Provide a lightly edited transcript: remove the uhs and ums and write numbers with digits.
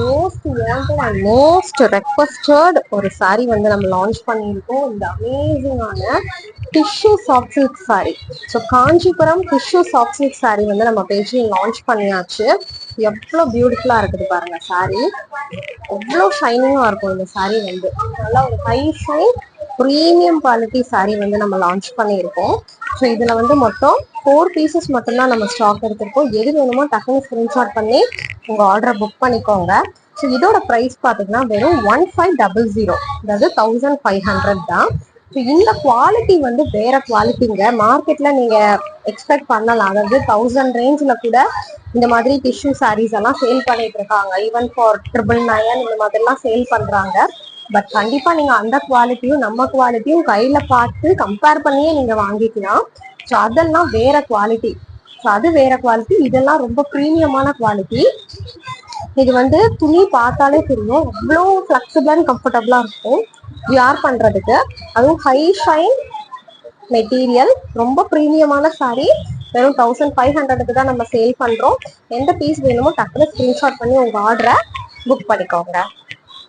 Most wanted and most requested ஒரு சாரி வந்து நம்ம லான்ச் பண்ணியிருக்கோம். இந்த அமேசிங்கான tissue soft silk sari. So Kanchipuram tissue soft silk sari வந்து நம்ம பேஜ்ல லான்ச் பண்ணியாச்சு. எவ்வளோ பியூட்டிஃபுல்லா இருக்குது பாருங்க சாரி. எவ்வளோ ஷைனிங்கா இருக்கும் இந்த சாரி வந்து. நல்லா ஒரு high shine premium quality sorry வந்து நம்ம லான்ச் பண்ணியிருக்கோம். ஸோ இதுல வந்து மொத்தம் 4 பீசஸ் மட்டும்தான் நம்ம ஸ்டாக் எடுத்திருக்கோம். எது வேணுமோ டக்குனு ஸ்கிரீன்ஷாட் பண்ணி உங்க ஆர்டரை புக் பண்ணிக்கோங்க. ஸோ இதோட ப்ரைஸ் பார்த்தீங்கன்னா வெறும் 1500, அதாவது 1500 தான். ஸோ இந்த குவாலிட்டி வந்து வேற குவாலிட்டிங்க. மார்க்கெட்ல நீங்க எக்ஸ்பெக்ட் பண்ணலாம், அதாவது 1000 ரேஞ்ச்ல கூட இந்த மாதிரி டிஷ்யூ சாரீஸ் எல்லாம் சேல் பண்ணிட்டு இருக்காங்க. ஈவன் ஃபார் 999 இந்த மாதிரி எல்லாம் சேல் பண்றாங்க. பட் கண்டிப்பா நீங்க அந்த குவாலிட்டியும் நம்ம குவாலிட்டியும் கையில பார்த்து கம்பேர் பண்ணியே நீங்க வாங்கிக்கலாம். ஸோ அதெல்லாம் வேற குவாலிட்டி. ஸோ அது வேற குவாலிட்டி, இதெல்லாம் ரொம்ப ப்ரீமியமான குவாலிட்டி. இது வந்து துணி பார்த்தாலே தெரியும், அவ்வளோ ஃபிளெக்சிபிள் அண்ட் கம்ஃபர்டபுளா இருக்கும் வியர் பண்றதுக்கு. அதுவும் ஹை ஷைன் மெட்டீரியல், ரொம்ப ப்ரீமியமான சாரி. வெறும் 1500க்கு தான் நம்ம சேல் பண்றோம். எந்த பீஸ் வேணுமோ டக்குனு ஸ்கிரீன்ஷாட் பண்ணி உங்க ஆர்டரை புக் பண்ணிக்கோங்க.